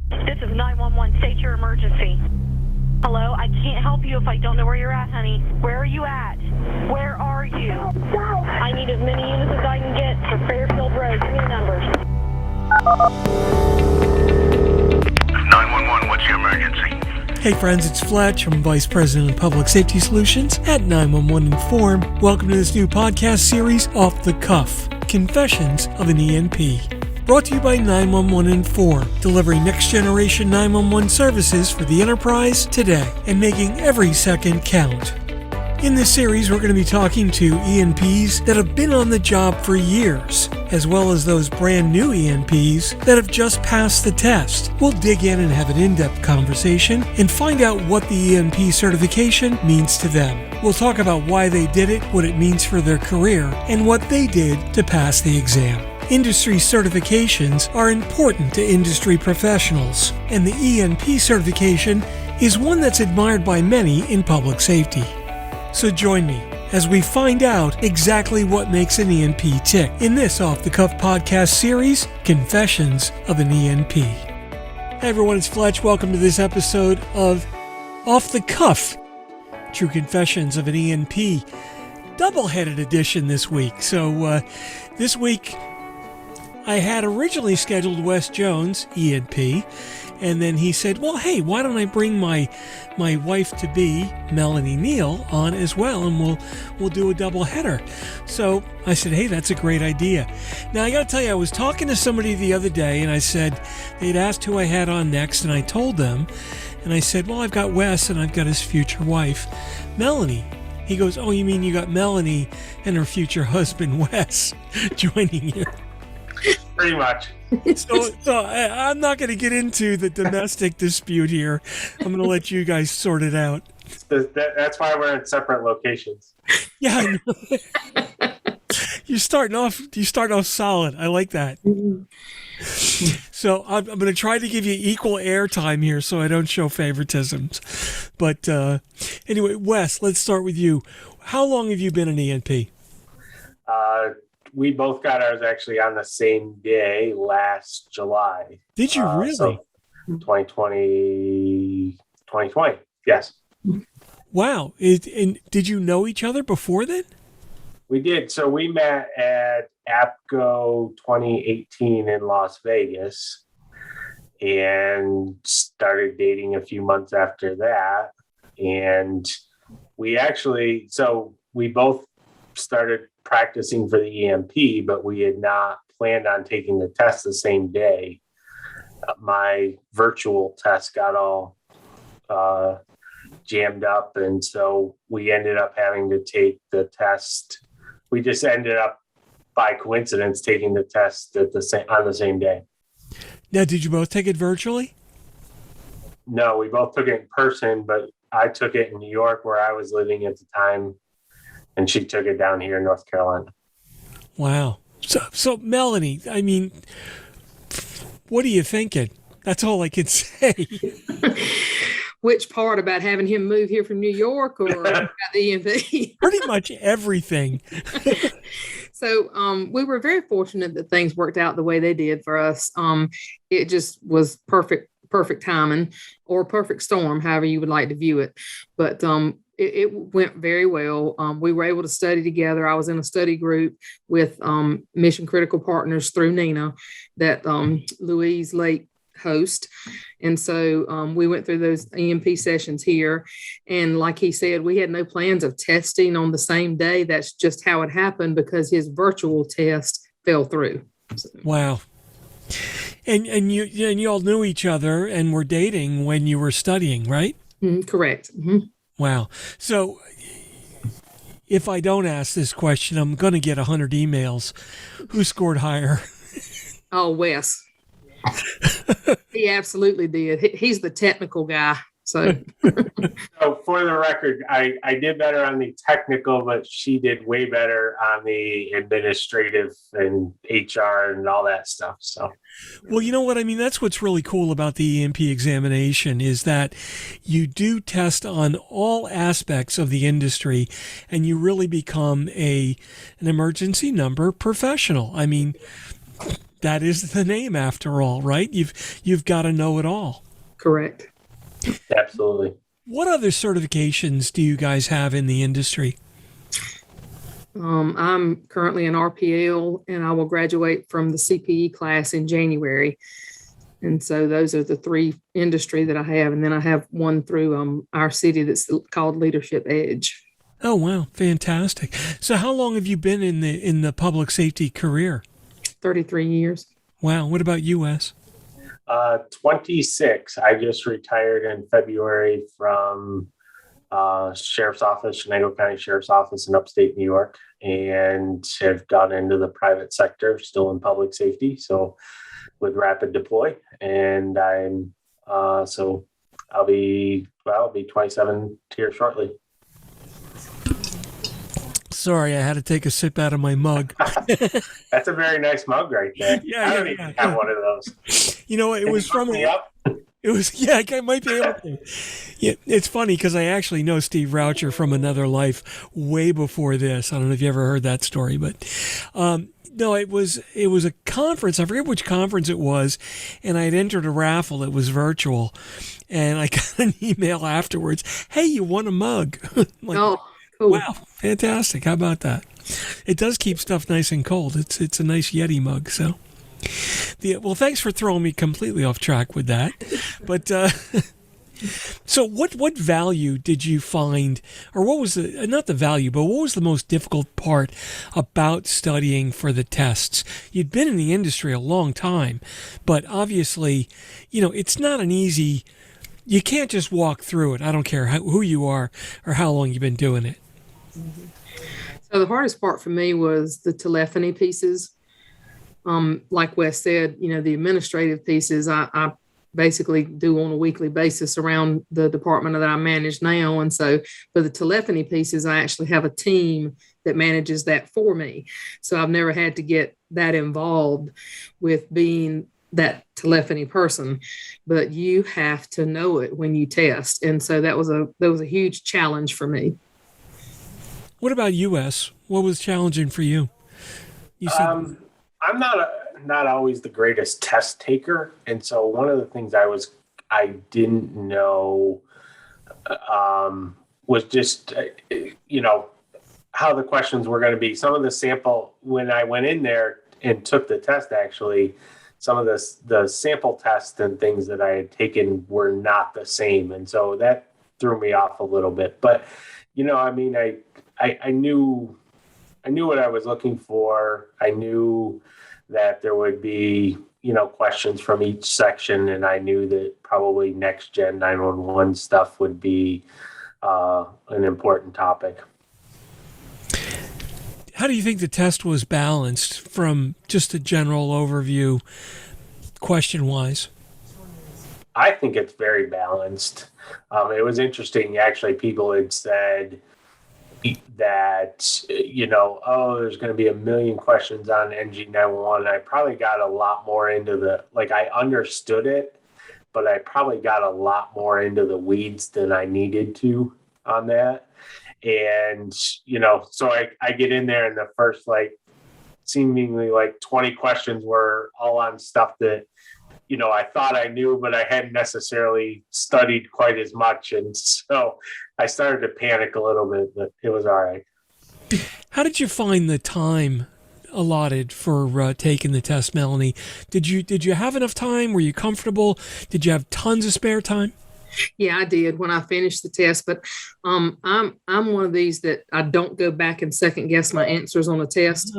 This is 911. State your emergency. Hello? I can't help you if I don't know where you're at, honey. Where are you at? Where are you? I need as many units as I can get for Fairfield Road. Give me the numbers. 911, what's your emergency? Hey friends, it's Fletch. I'm Vice President of Public Safety Solutions at 911 Inform. Welcome to this new podcast series, Off the Cuff, Confessions of an ENP. Brought to you by 911 Inform, delivering next-generation 911 services for the enterprise today and making every second count. In this series, we're going to be talking to ENPs that have been on the job for years, as well as those brand new ENPs that have just passed the test. We'll dig in and have an in-depth conversation and find out what the ENP certification means to them. We'll talk about why they did it, what it means for their career, and what they did to pass the exam. Industry certifications are important to industry professionals, and the ENP certification is one that's admired by many in public safety. So join me as we find out exactly what makes an ENP tick in this off-the-cuff podcast series, Confessions of an ENP. Hey everyone, it's Fletch. Welcome to this episode of Off the Cuff, True Confessions of an ENP, double-headed edition this week. So this week I had originally scheduled Wes Jones, ENP, and then he said, well, hey, why don't I bring my wife-to-be, Melanie Neal, on as well, and we'll do a double header. So I said, hey, that's a great idea. Now, I got to tell you, I was talking to somebody the other day, and I said, they'd asked who I had on next, and I told them, and I said, well, I've got Wes, and I've got his future wife, Melanie. He goes, oh, you mean you got Melanie and her future husband, Wes, joining you? Pretty much. So I'm not going to get into the domestic dispute here. I'm going to let you guys sort it out. That's why we're in separate locations. Yeah, I know. You're starting off solid. I like that. So I'm going to try to give you equal airtime here so I don't show favoritisms. But anyway, Wes, let's start with you. How long have you been an ENP? We both got ours actually on the same day last July. Did you really? So 2020, yes. Wow. And did you know each other before then? We did. So we met at APCO 2018 in Las Vegas and started dating a few months after that. And we both started practicing for the EMP, but we had not planned on taking the test the same day. My virtual test got all jammed up, and so we ended up having to take the test. We just ended up, by coincidence, taking the test on the same day. Now, did you both take it virtually? No, we both took it in person, but I took it in New York, where I was living at the time, and she took it down here in North Carolina. Wow. So Melanie, I mean, what are you thinking? That's all I can say. Which part about having him move here from New York or about the EMP? Pretty much everything. So we were very fortunate that things worked out the way they did for us. It just was perfect timing or perfect storm, however you would like to view it. But it went very well. We were able to study together. I was in a study group with Mission Critical Partners through Nina that Louise Lake host. And so we went through those EMP sessions here. And like he said, we had no plans of testing on the same day. That's just how it happened because his virtual test fell through. So. Wow. And you all knew each other and were dating when you were studying, right? Correct. Mm-hmm. Wow. So if I don't ask this question, I'm going to get 100 emails. Who scored higher? Oh, Wes. He absolutely did. He's the technical guy. So for the record, I did better on the technical, but she did way better on the administrative and HR and all that stuff. So, well, you know what I mean? That's what's really cool about the ENP examination is that you do test on all aspects of the industry and you really become an emergency number professional. I mean, that is the name after all, right? You've got to know it all. Correct. Absolutely. What other certifications do you guys have in the industry? I'm currently an RPL, and I will graduate from the CPE class in January. And so those are the three industry that I have. And then I have one through our city that's called Leadership Edge. Oh, wow. Fantastic. So how long have you been in the public safety career? 33 years. Wow. What about you, Wes? 26. I just retired in February from Sheriff's Office, Shenango County Sheriff's Office in upstate New York, and have gone into the private sector, still in public safety. So with Rapid Deploy, and I'm so I'll be 27 here shortly. Sorry, I had to take a sip out of my mug. That's a very nice mug right there. I don't even have one of those. You know, it was from It was, yeah, I might be able to. Yeah, it's funny because I actually know Steve Raucher from another life way before this. I don't know if you ever heard that story, but no, it was a conference. I forget which conference it was, and I had entered a raffle that was virtual, and I got an email afterwards. Hey, you won a mug. Like, oh, cool. Wow, fantastic! How about that? It does keep stuff nice and cold. It's a nice Yeti mug. So, well, thanks for throwing me completely off track with that. But so, what value did you find, or what was not the value, but what was the most difficult part about studying for the tests? You'd been in the industry a long time, but obviously, it's not an easy. You can't just walk through it. I don't care who you are or how long you've been doing it. So the hardest part for me was the telephony pieces. Like Wes said, the administrative pieces I basically do on a weekly basis around the department that I manage now. And so for the telephony pieces, I actually have a team that manages that for me. So I've never had to get that involved with being that telephony person, but you have to know it when you test. And so that was a huge challenge for me. What about you, Wes? What was challenging for you? You said I'm not always the greatest test taker, and so one of the things I didn't know was just how the questions were going to be. Some of the sample, when I went in there and took the test, actually, some of the sample tests and things that I had taken were not the same, and so that threw me off a little bit. But I knew what I was looking for. I knew that there would be, questions from each section, and I knew that probably next gen 911 stuff would be an important topic. How do you think the test was balanced from just a general overview, question-wise? I think it's very balanced. It was interesting, actually. People had said that, there's going to be a million questions on NG911. I probably got a lot more into I understood it, but I probably got a lot more into the weeds than I needed to on that. And, so I get in there and the first, seemingly 20 questions were all on stuff that, I thought I knew, but I hadn't necessarily studied quite as much. And so I started to panic a little bit, but it was all right. How did you find the time allotted for taking the test, Melanie? Did you have enough time? Were you comfortable? Did you have tons of spare time? Yeah, I did when I finished the test, but I'm one of these that I don't go back and second guess my answers on a test.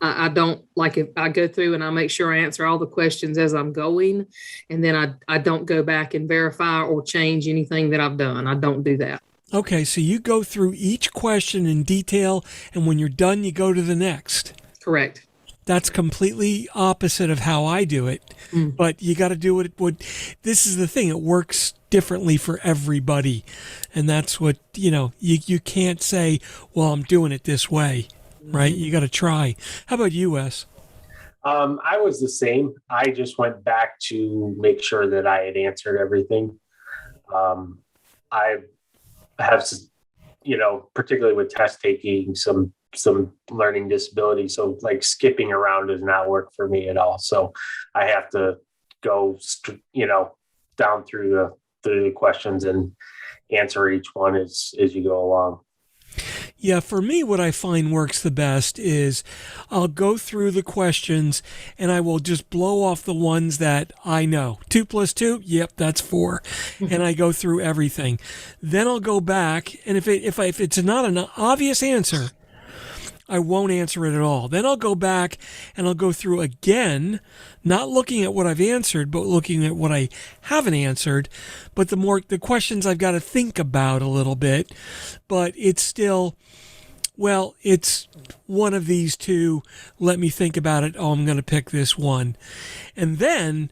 I don't if I go through and I make sure I answer all the questions as I'm going, and then I don't go back and verify or change anything that I've done. I don't do that. Okay, so you go through each question in detail, and when you're done, you go to the next. Correct. That's completely opposite of how I do it, but you got to do it. This is the thing; it works differently for everybody, and that's what you can't say. Well, I'm doing it this way. Right? You got to try. How about you, Wes? I was the same. I just went back to make sure that I had answered everything. I have, particularly with test taking, some some learning disability. So like skipping around does not work for me at all. So I have to go, down through the questions and answer each one as you go along. Yeah, for me, what I find works the best is I'll go through the questions and I will just blow off the ones that I know. 2 + 2, yep, that's 4. And I go through everything. Then I'll go back, and if it's not an obvious answer, I won't answer it at all. Then I'll go back and I'll go through again, not looking at what I've answered, but looking at what I haven't answered. But the questions I've got to think about a little bit, but it's still, well, it's one of these two. Let me think about it. Oh, I'm going to pick this one. And then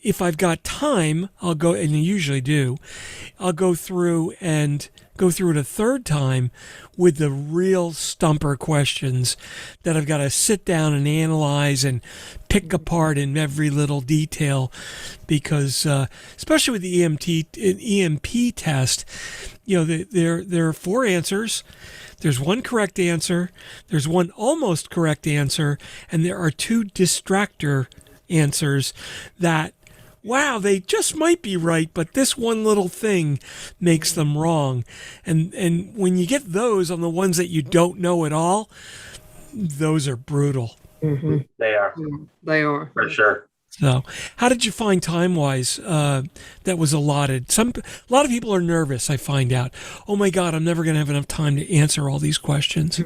if I've got time, I'll go, and I usually do, I'll go through it a third time with the real stumper questions that I've got to sit down and analyze and pick apart in every little detail, because especially with the ENP test, there are 4 answers. There's 1 correct answer, there's 1 almost correct answer, and there are 2 distractor answers that, wow, they just might be right, but this one little thing makes them wrong. And when you get those on the ones that you don't know at all, those are brutal. Mm-hmm. They are. They are. For sure. So how did you find time-wise that was allotted? A lot of people are nervous, I find out. Oh, my God, I'm never going to have enough time to answer all these questions.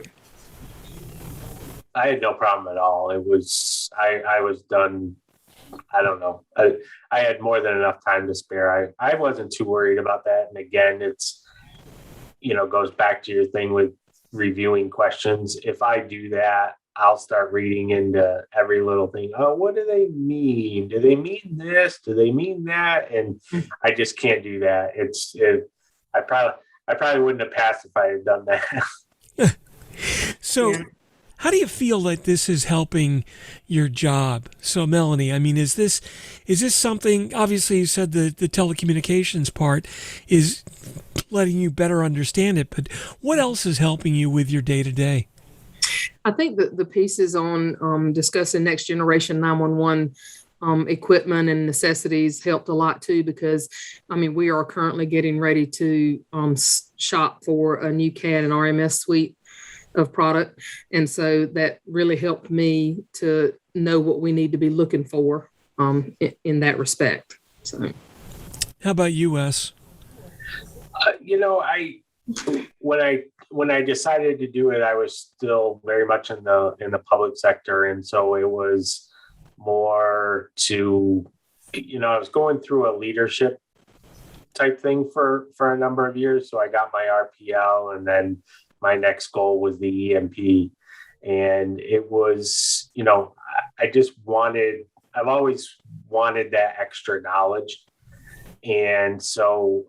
I had no problem at all. It was, I was done. I don't know. I had more than enough time to spare. I wasn't too worried about that. And again, it's, goes back to your thing with reviewing questions. If I do that, I'll start reading into every little thing. Oh, what do they mean? Do they mean this? Do they mean that? And I just can't do that. I probably wouldn't have passed if I had done that. So, Yeah. How do you feel that this is helping your job? So, Melanie, I mean, is this something? Obviously, you said the telecommunications part is letting you better understand it, but what else is helping you with your day to day? I think that the pieces on discussing next generation 911 equipment and necessities helped a lot too, because we are currently getting ready to shop for a new CAD and RMS suite of product. And so that really helped me to know what we need to be looking for in that respect. So, how about you, Wes? When I decided to do it, I was still very much in the public sector. And so it was more to, I was going through a leadership type thing for a number of years. So I got my RPL, and then my next goal was the ENP. And it was, I've always wanted that extra knowledge. And so,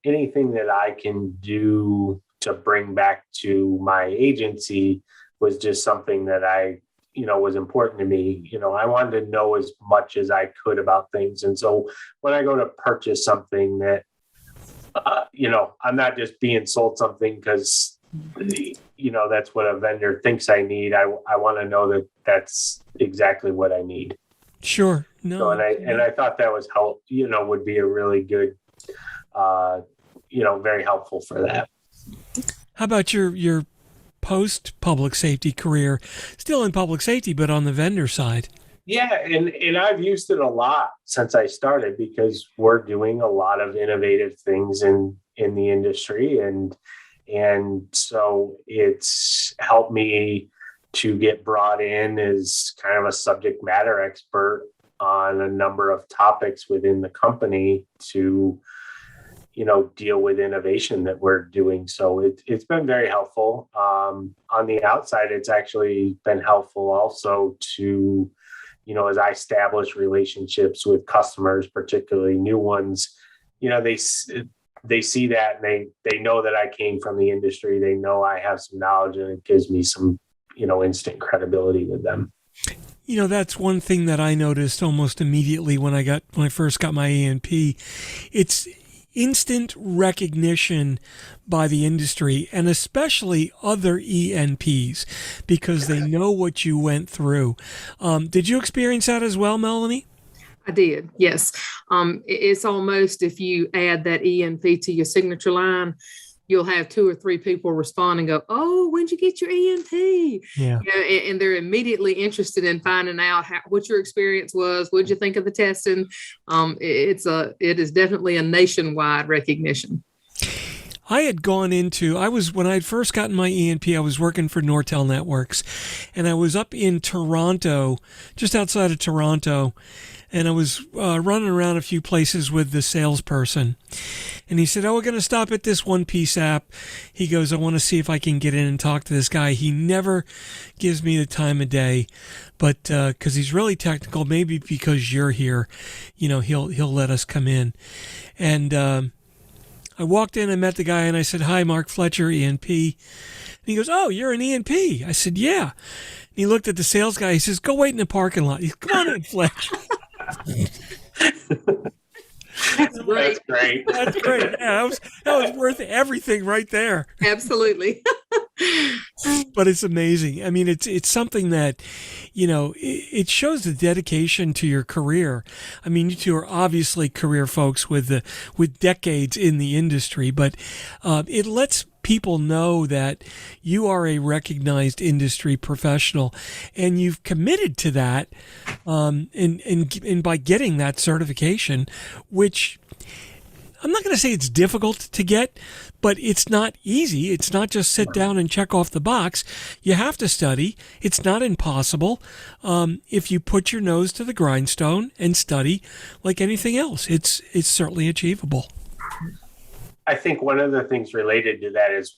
anything that I can do to bring back to my agency was just something that I, was important to me. I wanted to know as much as I could about things. And so when I go to purchase something that, I'm not just being sold something because, that's what a vendor thinks I need. I want to know that that's exactly what I need. Sure. No. So, and I thought that was would be a really good, very helpful for that. How about your post public safety career? Still in public safety, but on the vendor side. Yeah, and I've used it a lot since I started, because we're doing a lot of innovative things in the industry, and so it's helped me to get brought in as kind of a subject matter expert on a number of topics within the company to, deal with innovation that we're doing. So it's been very helpful. On the outside, it's actually been helpful also to, as I establish relationships with customers, particularly new ones, they see that, and they know that I came from the industry. They know I have some knowledge, and it gives me some, instant credibility with them. That's one thing that I noticed almost immediately when I first got my ENP. instant recognition by the industry, and especially other ENPs, because they know what you went through. Did you experience that as well, Melanie? I did, yes. It's almost, if you add that ENP to your signature line, you'll have 2 or 3 people respond and go, "Oh, when'd you get your ENP?" Yeah. And they're immediately interested in finding out what your experience was. What'd you think of the testing? It is definitely a nationwide recognition. I had gone into, when I had first gotten my ENP, I was working for Nortel Networks, and I was up in Toronto, just outside of Toronto, and I was running around a few places with the salesperson. And he said, "Oh, we're going to stop at this One Piece app." He goes, "I want to see if I can get in and talk to this guy." He never gives me the time of day, but because he's really technical, maybe because you're here, he'll let us come in. And I walked in and met the guy, and I said, "Hi, Mark Fletcher, ENP." And he goes, "Oh, you're an ENP." I said, "Yeah." And he looked at the sales guy. He says, "Go wait in the parking lot." He said, "Come on in, Fletcher." That's great. That's great. That's great. Yeah, that was worth everything right there. Absolutely. But it's amazing. I mean, it's something that, it shows the dedication to your career. I mean, you two are obviously career folks with decades in the industry, but it lets people know that you are a recognized industry professional, and you've committed to that, and by getting that certification, which I'm not going to say it's difficult to get, but it's not easy. It's not just sit down and check off the box. You have to study. It's not impossible. If you put your nose to the grindstone and study like anything else, it's certainly achievable. I think one of the things related to that is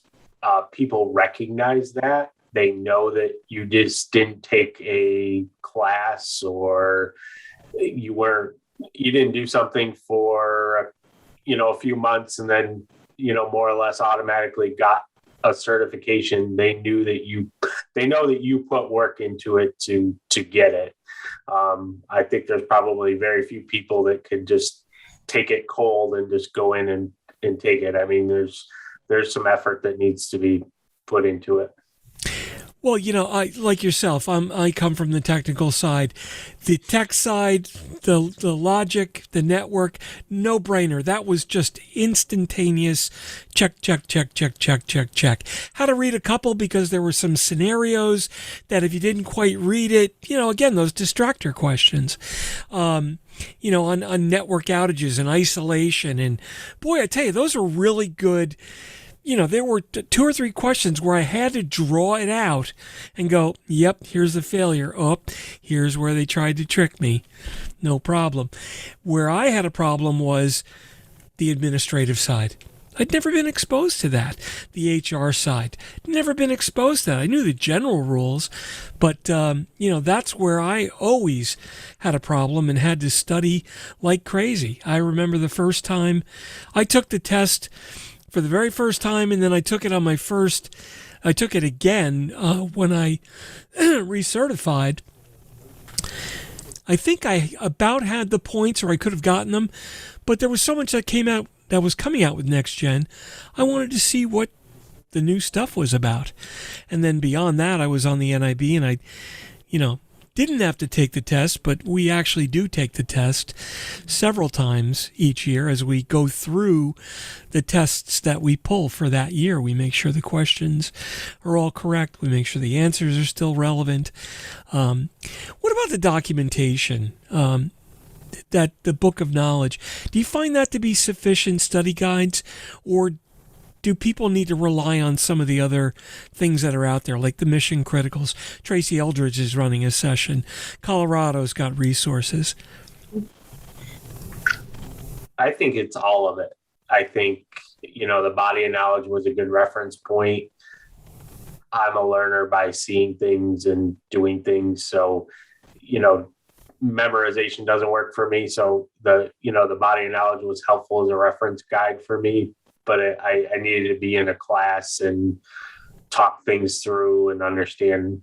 people recognize that. They know that you just didn't take a class, or you didn't do something for a few months and then more or less automatically got a certification. They know that you put work into it to get it. I think there's probably very few people that could just take it cold and just go in and take it. I mean, there's some effort that needs to be put into it. Well, I like yourself. I come from the technical side, the tech side, the logic, the network, no brainer. That was just instantaneous. Check, check, check, check, check, check, check. How to read a couple, because there were some scenarios that if you didn't quite read it, again, those distractor questions. On network outages and isolation, and boy, I tell you, those are really good. There were 2 or 3 questions where I had to draw it out and go, "Yep, here's the failure. Oh, here's where they tried to trick me. No problem." Where I had a problem was the administrative side. I'd never been exposed to that. The HR side, never been exposed to that. I knew the general rules, but, that's where I always had a problem and had to study like crazy. I remember the first time I took the test for the very first time, and then I took it I took it again when I recertified. I think I about had the points, or I could have gotten them, but there was so much that was coming out with Next Gen. I wanted to see what the new stuff was about. And then beyond that, I was on the NIB, and I, didn't have to take the test, but we actually do take the test several times each year as we go through the tests that we pull for that year. We make sure the questions are all correct. We make sure the answers are still relevant. What about the documentation? That the book of knowledge, do you find that to be sufficient study guides, or do people need to rely on some of the other things that are out there, like the mission criticals? Tracy Eldridge is running a session. Colorado's got resources. I think it's all of it. I think, the body of knowledge was a good reference point. I'm a learner by seeing things and doing things. So, memorization doesn't work for me. So the body of knowledge was helpful as a reference guide for me. But I needed to be in a class and talk things through and understand,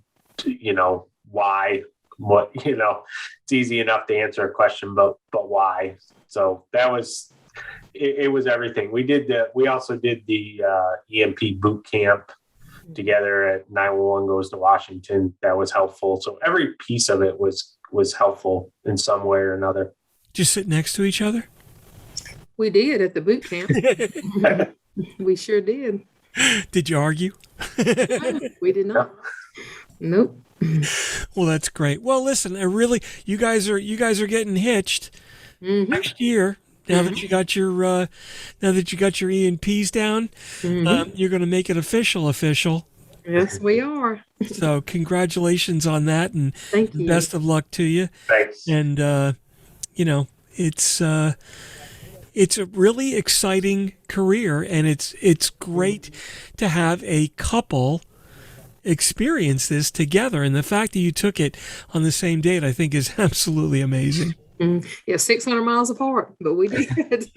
why, what, it's easy enough to answer a question, but why? So that was it was everything. We also did the EMP boot camp together at 911 Goes to Washington. That was helpful. So every piece of it was helpful in some way or another. Just sit next to each other? We did at the boot camp. We sure did. Did you argue? No, we did not. Nope. Well, that's great. Well, listen, you guys are getting hitched next year. Now that you got your ENPs down, you're going to make it official. Yes, we are. So congratulations on that, and thank you. Best of luck to you. Thanks. And it's a really exciting career, and it's great to have a couple experience this together. And the fact that you took it on the same date, I think, is absolutely amazing. Yeah, 600 miles apart, but we did.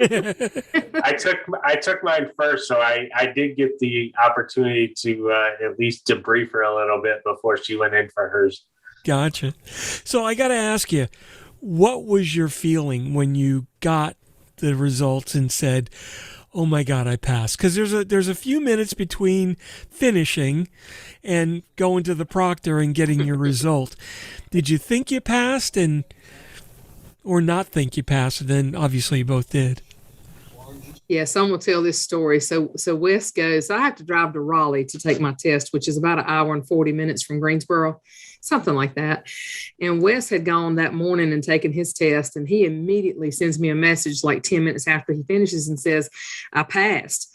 I took mine first, so I did get the opportunity to at least debrief her a little bit before she went in for hers. Gotcha. So I got to ask you, what was your feeling when you got the results and said, "Oh my God, I passed"? Because there's a few minutes between finishing and going to the proctor and getting your result. Did you think you passed or not think you passed? And then obviously you both did. Yeah, some will tell this story. So Wes goes, I have to drive to Raleigh to take my test, which is about an hour and 40 minutes from Greensboro, something like that. And Wes had gone that morning and taken his test, and he immediately sends me a message like 10 minutes after he finishes and says, I passed.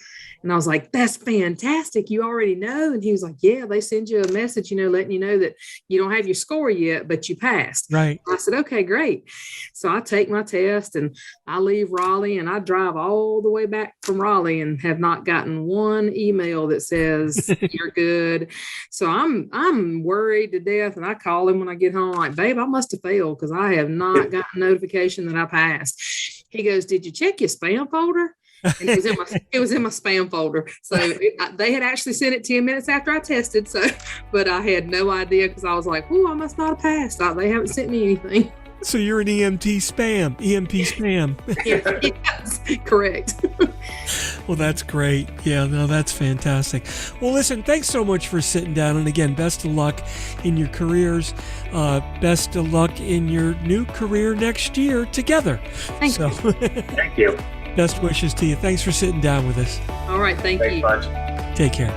And I was like, that's fantastic. You already know. And he was like, yeah, they send you a message, letting you know that you don't have your score yet, but you passed. Right. I said, okay, great. So I take my test and I leave Raleigh and I drive all the way back from Raleigh and have not gotten one email that says you're good. So I'm worried to death. And I call him when I get home, like, babe, I must have failed because I have not gotten notification that I passed. He goes, did you check your spam folder? And it was in my spam folder. So they had actually sent it 10 minutes after I tested. So, but I had no idea because I was like, "Oh, I must not have passed. They haven't sent me anything." So you're an EMP spam. Yes, correct. Well, that's great. Yeah, no, that's fantastic. Well, listen, thanks so much for sitting down. And again, best of luck in your careers. Best of luck in your new career next year together. Thank you. Thank you. Best wishes to you. Thanks for sitting down with us. All right. Thanks you. Much. Take care.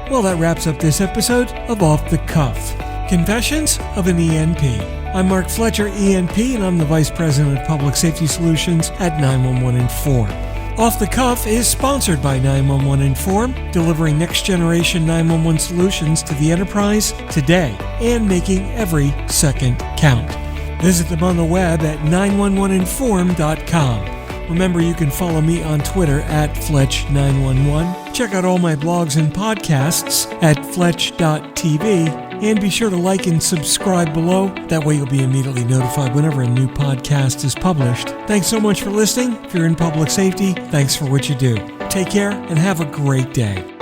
Well, that wraps up this episode of Off the Cuff, Confessions of an ENP. I'm Mark Fletcher, ENP, and I'm the Vice President of Public Safety Solutions at 911 Inform. Off the Cuff is sponsored by 911 Inform, delivering next-generation 911 solutions to the enterprise today and making every second count. Visit them on the web at 911inform.com. Remember, you can follow me on Twitter at Fletch911. Check out all my blogs and podcasts at Fletch.tv. And be sure to like and subscribe below. That way you'll be immediately notified whenever a new podcast is published. Thanks so much for listening. If you're in public safety, thanks for what you do. Take care and have a great day.